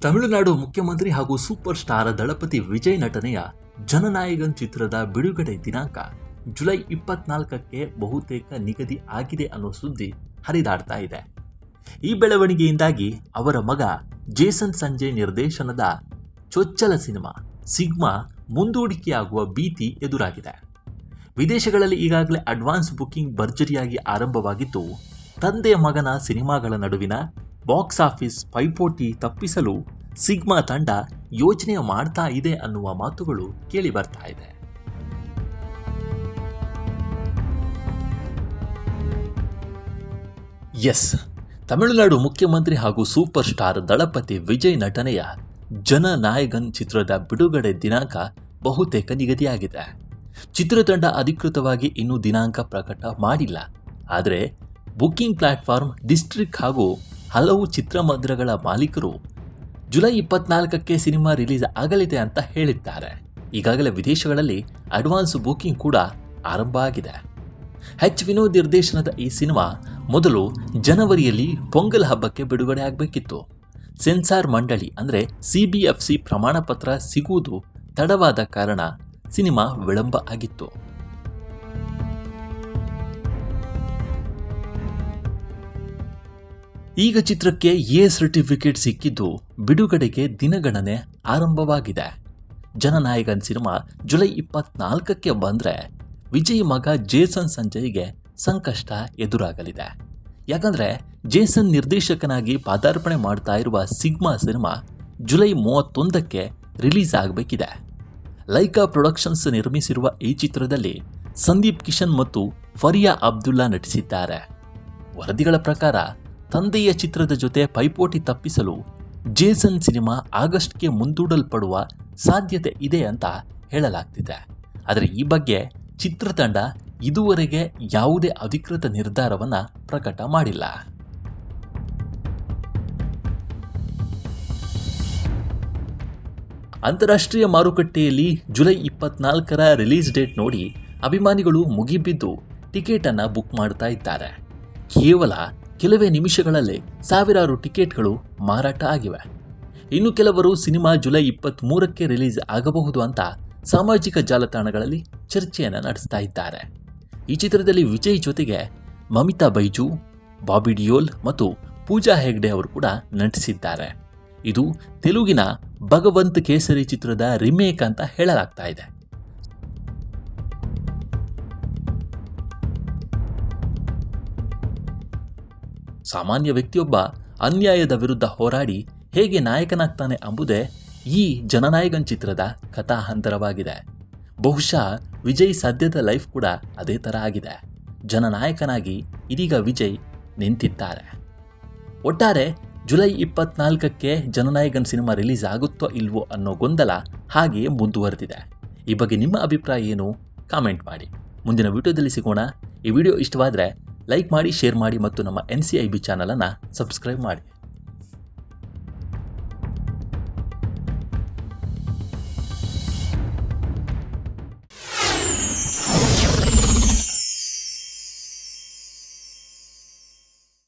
ತಮಿಳುನಾಡು ಮುಖ್ಯಮಂತ್ರಿ ಹಾಗೂ super star ದಳಪತಿ Vijay ನಟನೆಯ ಜನನಾಯಕನ್ ಚಿತ್ರದ ಬಿಡುಗಡೆ ದಿನಾಂಕ ಜುಲೈ 24ಕ್ಕೆ ಬಹುತೇಕ ನಿಗದಿ ಆಗಿದೆ ಅನ್ನೋ ಸುದ್ದಿ ಹರಿದಾಡ್ತಾ ಇದೆ. ಈ ಬೆಳವಣಿಗೆಯಿಂದಾಗಿ ಅವರ ಮಗ ಜೇಸನ್ ಸಂಜಯ್ ನಿರ್ದೇಶನದ ಚೊಚ್ಚಲ ಸಿನಿಮಾ ಸಿಗ್ಮಾ ಮುಂದೂಡಿಕೆಯಾಗುವ ಭೀತಿ ಎದುರಾಗಿದೆ. ವಿದೇಶಗಳಲ್ಲಿ ಈಗಾಗಲೇ ಅಡ್ವಾನ್ಸ್ ಬುಕಿಂಗ್ ಭರ್ಜರಿಯಾಗಿ ಆರಂಭವಾಗಿದ್ದು, ತಂದೆ ಮಗನ ಸಿನಿಮಾಗಳ ನಡುವಿನ ಬಾಕ್ಸ್ ಆಫೀಸ್ ಪೈಪೋಟಿ ತಪ್ಪಿಸಲು ಸಿಗ್ಮಾ ತಂಡ ಯೋಚನೆ ಮಾಡ್ತಾ ಇದೆ ಅನ್ನುವ ಮಾತುಗಳು ಕೇಳಿ ಬರ್ತಾ ಇದೆ. ಎಸ್, ತಮಿಳುನಾಡು ಮುಖ್ಯಮಂತ್ರಿ ಹಾಗೂ ಸೂಪರ್ ಸ್ಟಾರ್ ದಳಪತಿ ವಿಜಯ್ ನಟನೆಯ ಜನನಾಯಕನ್ ಚಿತ್ರದ ಬಿಡುಗಡೆ ದಿನಾಂಕ ಬಹುತೇಕ ನಿಗದಿಯಾಗಿದೆ. ಚಿತ್ರತಂಡ ಅಧಿಕೃತವಾಗಿ ಇನ್ನೂ ದಿನಾಂಕ ಪ್ರಕಟ ಮಾಡಿಲ್ಲ. ಆದರೆ ಬುಕಿಂಗ್ ಪ್ಲಾಟ್ಫಾರ್ಮ್ ಡಿಸ್ಟ್ರಿಕ್ಟ್ ಹಾಗೂ ಹಲವು ಚಿತ್ರಮಂದಿರಗಳ ಮಾಲೀಕರು ಜುಲೈ 24ಕ್ಕೆ ಸಿನಿಮಾ ರಿಲೀಸ್ ಆಗಲಿದೆ ಅಂತ ಹೇಳಿದ್ದಾರೆ. ಈಗಾಗಲೇ ವಿದೇಶಗಳಲ್ಲಿ ಅಡ್ವಾನ್ಸ್ ಬುಕಿಂಗ್ ಕೂಡ ಆರಂಭ ಆಗಿದೆ. ವಿನೋದ್ ನಿರ್ದೇಶನದ ಈ ಸಿನಿಮಾ ಮೊದಲು ಜನವರಿಯಲ್ಲಿ ಪೊಂಗಲ್ ಹಬ್ಬಕ್ಕೆ ಬಿಡುಗಡೆ ಆಗಬೇಕಿತ್ತು. ಸೆನ್ಸಾರ್ ಮಂಡಳಿ ಅಂದರೆ CBFC ಪ್ರಮಾಣ ಪತ್ರ ಸಿಗುವುದು ತಡವಾದ ಕಾರಣ ಸಿನಿಮಾ ವಿಳಂಬ ಆಗಿತ್ತು. ಈಗ ಚಿತ್ರಕ್ಕೆ ಎ ಸರ್ಟಿಫಿಕೇಟ್ ಸಿಕ್ಕಿದ್ದು ಬಿಡುಗಡೆಗೆ ದಿನಗಣನೆ ಆರಂಭವಾಗಿದೆ. ಜನನಾಯಕನ್ ಸಿನಿಮಾ ಜುಲೈ 24ಕ್ಕೆ ಬಂದರೆ ವಿಜಯ್ ಮಗ ಜೇಸನ್ ಸಂಜಯ್ಗೆ ಸಂಕಷ್ಟ ಎದುರಾಗಲಿದೆ. ಯಾಕಂದರೆ ಜೇಸನ್ ನಿರ್ದೇಶಕನಾಗಿ ಪಾದಾರ್ಪಣೆ ಮಾಡ್ತಾ ಇರುವ ಸಿಗ್ಮಾ ಸಿನಿಮಾ ಜುಲೈ 31ಕ್ಕೆ ರಿಲೀಸ್ ಆಗಬೇಕಿದೆ. ಲೈಕಾ ಪ್ರೊಡಕ್ಷನ್ಸ್ ನಿರ್ಮಿಸಿರುವ ಈ ಚಿತ್ರದಲ್ಲಿ ಸಂದೀಪ್ ಕಿಶನ್ ಮತ್ತು ಫರಿಯಾ ಅಬ್ದುಲ್ಲಾ ನಟಿಸಿದ್ದಾರೆ. ವರದಿಗಳ ಪ್ರಕಾರ ತಂದೆಯ ಚಿತ್ರದ ಜೊತೆ ಪೈಪೋಟಿ ತಪ್ಪಿಸಲು ಜೇಸನ್ ಸಿನಿಮಾ ಆಗಸ್ಟ್ಗೆ ಮುಂದೂಡಲ್ಪಡುವ ಸಾಧ್ಯತೆ ಇದೆ ಅಂತ ಹೇಳಲಾಗ್ತಿದೆ. ಆದರೆ ಈ ಬಗ್ಗೆ ಚಿತ್ರತಂಡ ಇದುವರೆಗೆ ಯಾವುದೇ ಅಧಿಕೃತ ನಿರ್ಧಾರವನ್ನು ಪ್ರಕಟ ಮಾಡಿಲ್ಲ. ಅಂತಾರಾಷ್ಟ್ರೀಯ ಮಾರುಕಟ್ಟೆಯಲ್ಲಿ ಜುಲೈ 24ರ ರಿಲೀಸ್ ಡೇಟ್ ನೋಡಿ ಅಭಿಮಾನಿಗಳು ಮುಗಿಬಿದ್ದು ಟಿಕೆಟನ್ನು ಬುಕ್ ಮಾಡ್ತಾ ಇದ್ದಾರೆ. ಕೇವಲ ಕೆಲವೇ ನಿಮಿಷಗಳಲ್ಲೇ ಸಾವಿರಾರು ಟಿಕೆಟ್ಗಳು ಮಾರಾಟ ಆಗಿವೆ. ಇನ್ನು ಕೆಲವರು ಸಿನಿಮಾ ಜುಲೈ 23ಕ್ಕೆ ರಿಲೀಸ್ ಆಗಬಹುದು ಅಂತ ಸಾಮಾಜಿಕ ಜಾಲತಾಣಗಳಲ್ಲಿ ಚರ್ಚೆಯನ್ನು ನಡೆಸ್ತಾ ಇದ್ದಾರೆ. ಈ ಚಿತ್ರದಲ್ಲಿ ವಿಜಯ್ ಜೊತೆಗೆ ಮಮಿತಾ ಬೈಜು, ಬಾಬಿ ಡಿಯೋಲ್ ಮತ್ತು ಪೂಜಾ ಹೆಗ್ಡೆ ಅವರು ಕೂಡ ನಟಿಸಿದ್ದಾರೆ. ಇದು ತೆಲುಗಿನ ಭಗವಂತ್ ಕೇಸರಿ ಚಿತ್ರದ ರಿಮೇಕ್ ಅಂತ ಹೇಳಲಾಗ್ತಾ ಇದೆ. ಸಾಮಾನ್ಯ ವ್ಯಕ್ತಿಯೊಬ್ಬ ಅನ್ಯಾಯದ ವಿರುದ್ಧ ಹೋರಾಡಿ ಹೇಗೆ ನಾಯಕನಾಗ್ತಾನೆ ಎಂಬುದೇ ಈ ಜನನಾಯಕನ್ ಚಿತ್ರದ ಕಥಾಹಂತರವಾಗಿದೆ. ಬಹುಶಃ ವಿಜಯ್ ಸದ್ಯದ ಲೈಫ್ ಕೂಡ ಅದೇ ಥರ ಆಗಿದೆ. ಜನನಾಯಕನಾಗಿ ಇದೀಗ ವಿಜಯ್ ನಿಂತಿದ್ದಾರೆ. ಒಟ್ಟಾರೆ ಜುಲೈ 24ಕ್ಕೆ ಜನನಾಯಕನ್ ಸಿನಿಮಾ ರಿಲೀಸ್ ಆಗುತ್ತೋ ಇಲ್ವೋ ಅನ್ನೋ ಗೊಂದಲ ಹಾಗೆಯೇ ಮುಂದುವರೆದಿದೆ. ಈ ಬಗ್ಗೆ ನಿಮ್ಮ ಅಭಿಪ್ರಾಯ ಏನು? ಕಾಮೆಂಟ್ ಮಾಡಿ. ಮುಂದಿನ ವಿಡಿಯೋದಲ್ಲಿ ಸಿಗೋಣ. ಈ ವಿಡಿಯೋ ಇಷ್ಟವಾದರೆ ಲೈಕ್ ಮಾಡಿ, ಶೇರ್ ಮಾಡಿ ಮತ್ತು ನಮ್ಮ NCIB ಚಾನಲನ್ನು ಸಬ್ಸ್ಕ್ರೈಬ್ ಮಾಡಿ.